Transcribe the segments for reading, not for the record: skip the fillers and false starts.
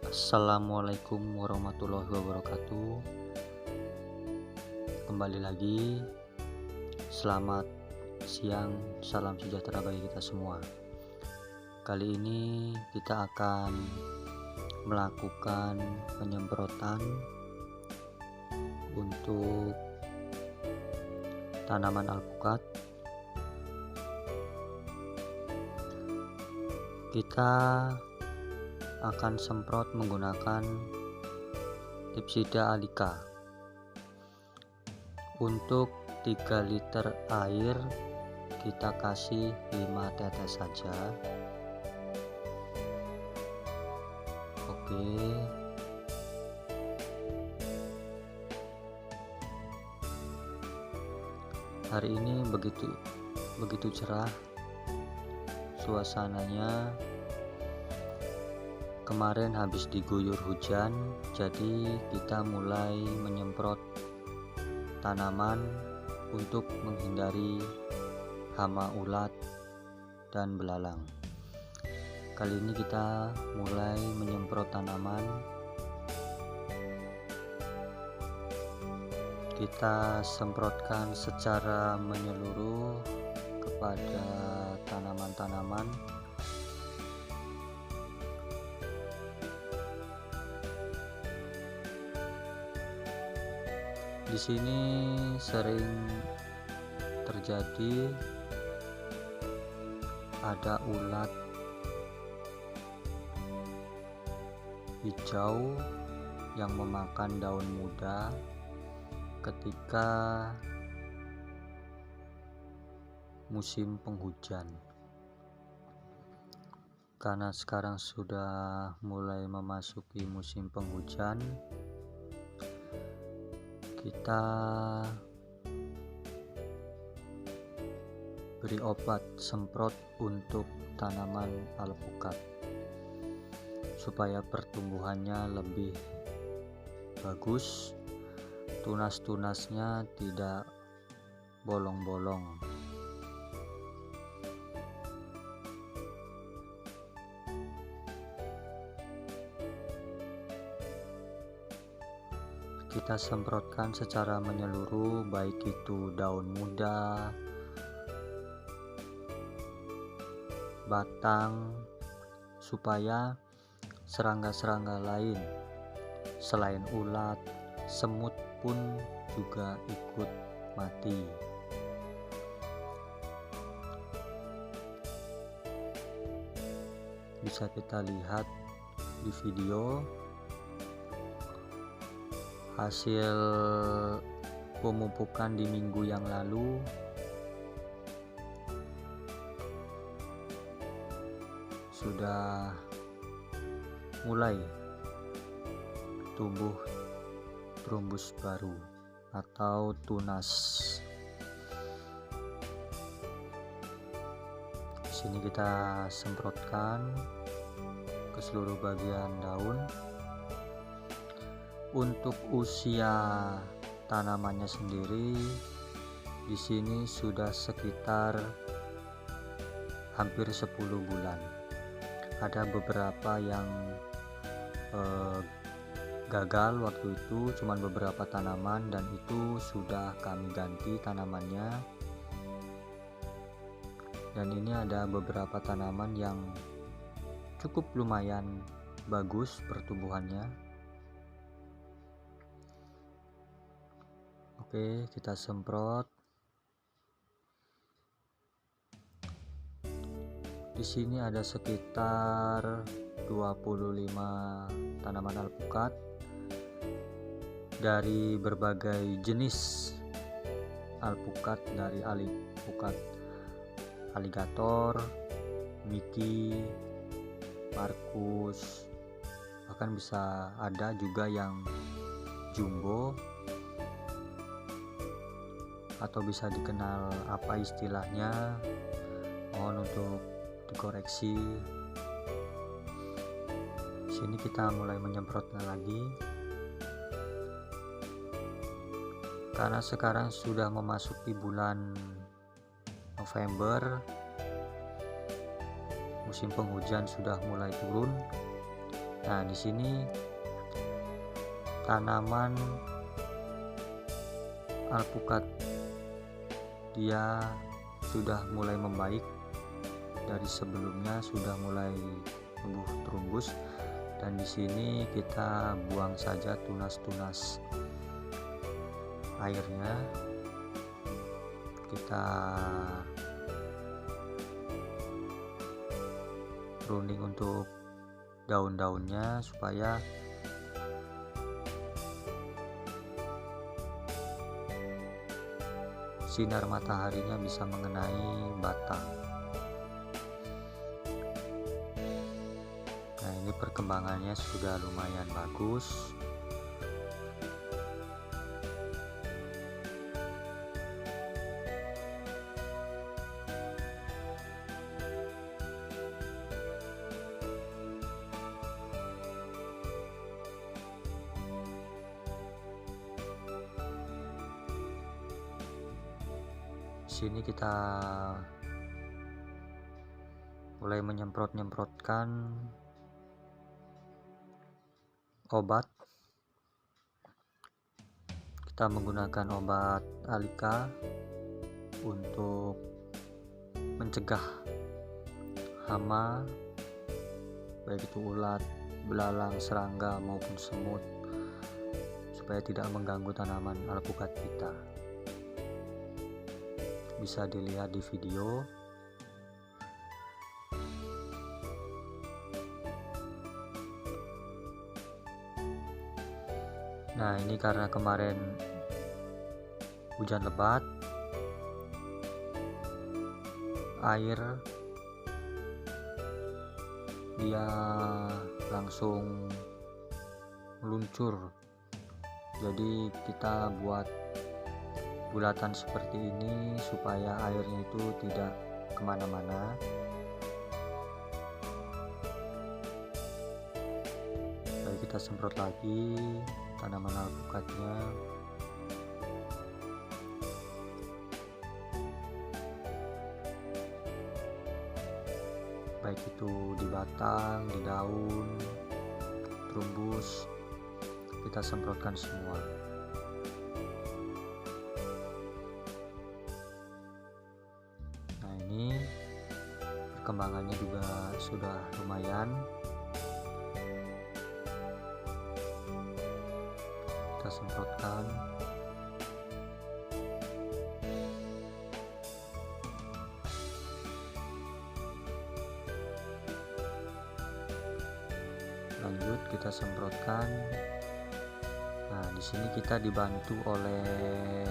Assalamualaikum warahmatullahi wabarakatuh. Kembali lagi, selamat siang, salam sejahtera bagi kita semua. Kali ini kita akan melakukan penyemprotan untuk tanaman alpukat. Kita akan semprot menggunakan Dipsida allica. Untuk 3 liter air kita kasih 5 tetes saja. Oke. Hari ini begitu cerah suasananya. Kemarin habis diguyur hujan, jadi kita mulai menyemprot tanaman untuk menghindari hama ulat dan belalang. Kali ini kita mulai menyemprot tanaman. Kita semprotkan secara menyeluruh kepada tanaman-tanaman. Di sini sering terjadi ada ulat hijau yang memakan daun muda ketika musim penghujan. Karena sekarang sudah mulai memasuki musim penghujan, kita beri obat semprot untuk tanaman alpukat supaya pertumbuhannya lebih bagus, tunas-tunasnya tidak bolong-bolong. Kita semprotkan secara menyeluruh, baik itu daun muda, batang, supaya serangga-serangga lain selain ulat, semut pun juga ikut mati. Bisa kita lihat di video hasil pemupukan di minggu yang lalu. Sudah mulai tumbuh terumbus baru atau tunas. Di sini kita semprotkan ke seluruh bagian daun. Untuk usia tanamannya sendiri di sini sudah sekitar hampir 10 bulan. Ada beberapa yang gagal waktu itu, cuman beberapa tanaman, dan itu sudah kami ganti tanamannya. Dan ini ada beberapa tanaman yang cukup lumayan bagus pertumbuhannya. Oke, kita semprot. Di sini ada sekitar 25 tanaman alpukat dari berbagai jenis alpukat, dari alpukat aligator, Mickey, Markus, bahkan bisa ada juga yang jumbo, atau bisa dikenal apa istilahnya, mohon untuk dikoreksi. Di sini kita mulai menyemprotnya lagi. Karena sekarang sudah memasuki bulan November, musim penghujan sudah mulai turun. Nah, di sini tanaman alpukat dia sudah mulai membaik. Dari sebelumnya sudah mulai tumbuh terumbus, dan di sini kita buang saja tunas-tunas airnya. Kita pruning untuk daun-daunnya supaya sinar mataharinya bisa mengenai batang. Nah, ini perkembangannya sudah lumayan bagus. Sini kita mulai menyemprot-nyemprotkan obat. Kita menggunakan obat Alika untuk mencegah hama, baik itu ulat, belalang, serangga maupun semut, supaya tidak mengganggu tanaman alpukat kita. Bisa dilihat di video. Nah, ini karena kemarin hujan lebat, air dia langsung meluncur. Jadi kita buat bulatan seperti ini supaya airnya itu tidak kemana-mana. Lalu kita semprot lagi tanaman alpukatnya. Baik itu di batang, di daun, terumbus, kita semprotkan semua. Nah, ini perkembangannya juga sudah lumayan. Kita semprotkan. Lanjut kita semprotkan. Nah, di sini kita dibantu oleh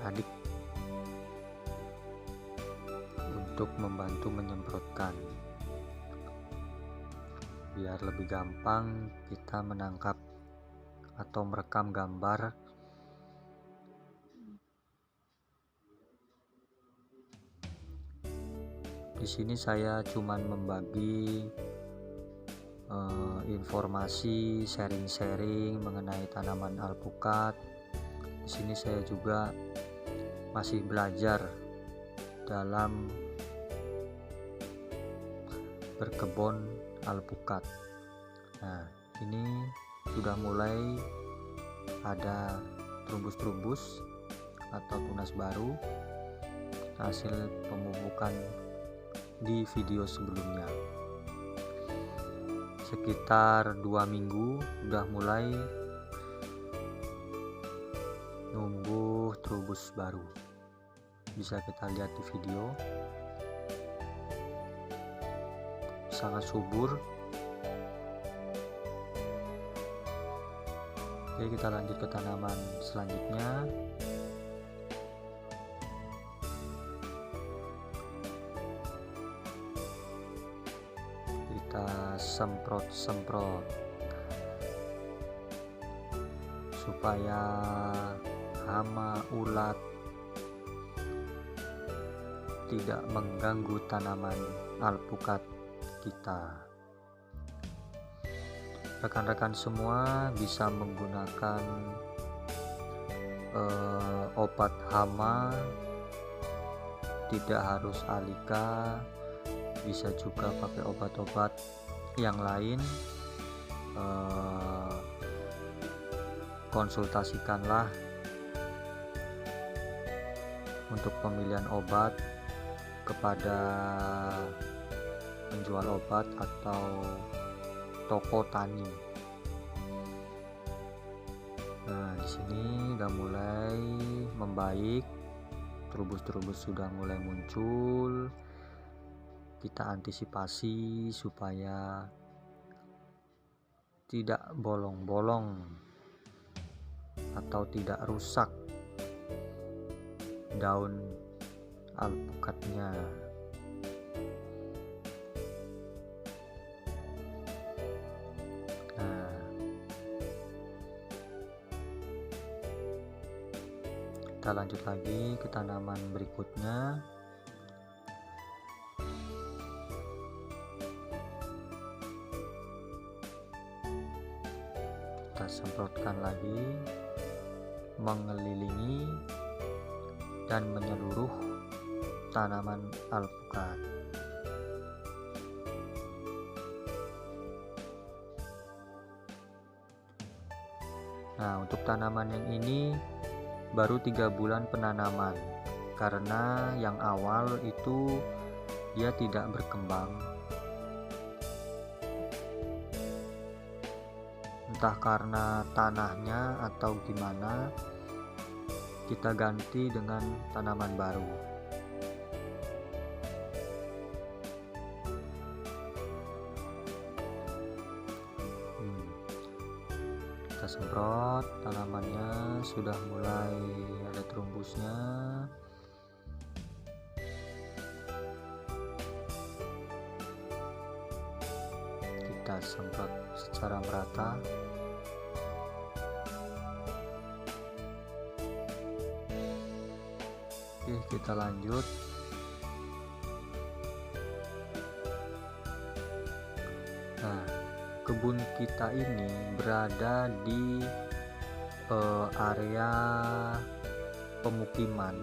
adik untuk membantu menyemprotkan, biar lebih gampang kita menangkap atau merekam gambar. Di sini saya cuman membagi informasi, sharing-sharing mengenai tanaman alpukat. Di sini saya juga masih belajar dalam berkebun alpukat. Nah, ini sudah mulai ada terumbus-terumbus atau tunas baru hasil pemupukan di video sebelumnya. Sekitar 2 minggu udah mulai numbuh terumbus baru. Bisa kita lihat di video. Sangat subur. Oke, kita lanjut ke tanaman selanjutnya. Kita semprot-semprot supaya hama, ulat tidak mengganggu tanaman alpukat kita. Rekan-rekan semua bisa menggunakan obat hama, tidak harus Alika, bisa juga pakai obat-obat yang lain. Konsultasikanlah untuk pemilihan obat kepada penjual obat atau toko tani. Nah, di sini udah mulai membaik, terubus-terubus sudah mulai muncul. Kita antisipasi supaya tidak bolong-bolong atau tidak rusak daun alpukatnya. Nah, kita lanjut lagi ke tanaman berikutnya. Kita semprotkan lagi, mengelilingi dan menyeluruh tanaman alpukat. Nah, untuk tanaman yang ini baru 3 bulan penanaman, karena yang awal itu dia tidak berkembang, entah karena tanahnya atau gimana. Kita ganti dengan tanaman baru. Kita semprot, tanamannya sudah mulai ada terumbusnya. Kita semprot secara merata. Oke, kita lanjut. Nah, kebun kita ini berada di area pemukiman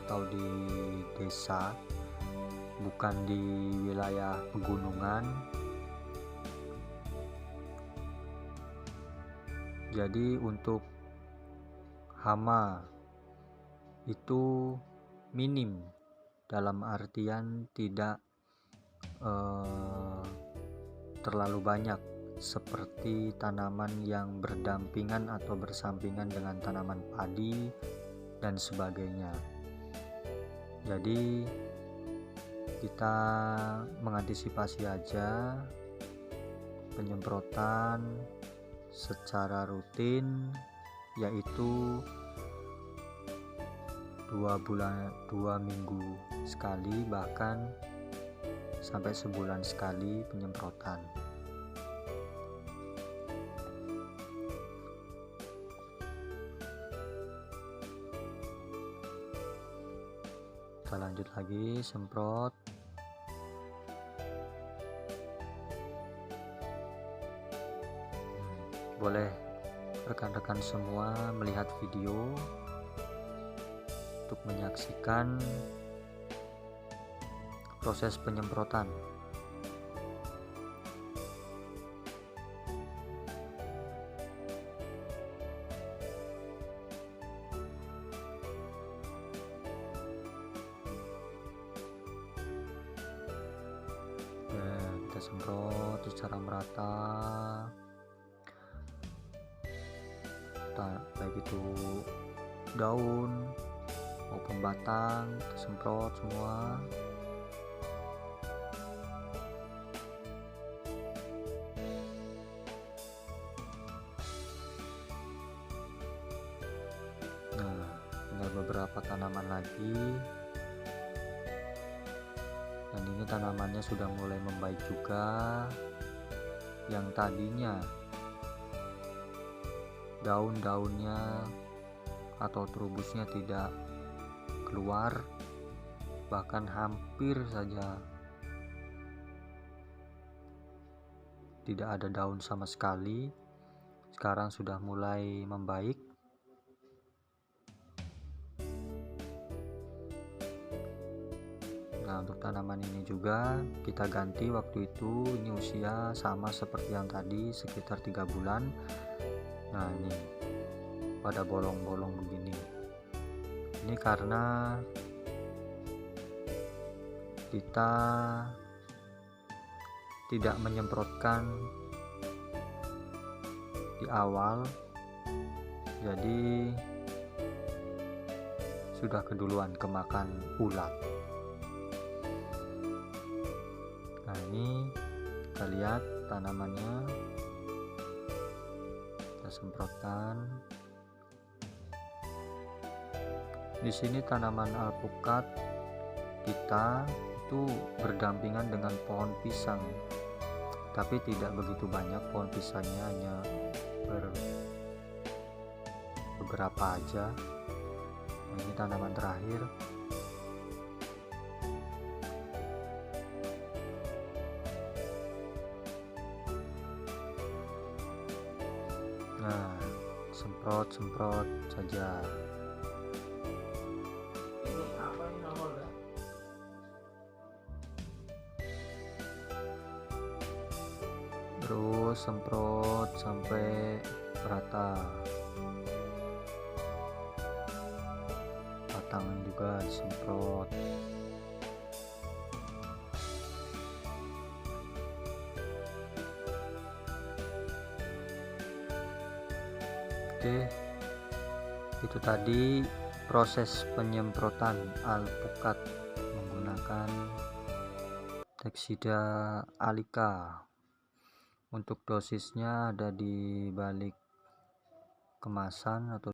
atau di desa, bukan di wilayah pegunungan. Jadi untuk hama itu minim, dalam artian tidak terlalu banyak seperti tanaman yang berdampingan atau bersampingan dengan tanaman padi dan sebagainya. Jadi kita mengantisipasi aja penyemprotan secara rutin, yaitu 2 minggu sekali, bahkan sampai sebulan sekali penyemprotan. Kita lanjut lagi semprot. Boleh rekan-rekan semua melihat video untuk menyaksikan proses penyemprotan. Kita semprot secara merata, baik itu daun maupun batang, kita semprot semua. Nah, tinggal beberapa tanaman lagi, dan ini tanamannya sudah mulai membaik juga. Yang tadinya daun-daunnya atau terubusnya tidak keluar, bahkan hampir saja tidak ada daun sama sekali, sekarang sudah mulai membaik. Nah, untuk tanaman ini juga kita ganti. Waktu itu ini usia sama seperti yang tadi, sekitar 3 bulan. Nah, ini pada bolong-bolong begini. Ini karena kita tidak menyemprotkan di awal, jadi sudah keduluan kemakan ulat. Nah, ini kita lihat tanamannya, kita semprotkan. Di sini tanaman alpukat kita itu berdampingan dengan pohon pisang, tapi tidak begitu banyak pohon pisangnya, hanya beberapa aja. Nah, ini tanaman terakhir. Nah, semprot saja. Ini apa ini namanya? Terus semprot sampai rata. Tangan juga disemprot. Oke, itu tadi proses penyemprotan alpukat menggunakan Texida Alica. Untuk dosisnya ada di balik kemasan atau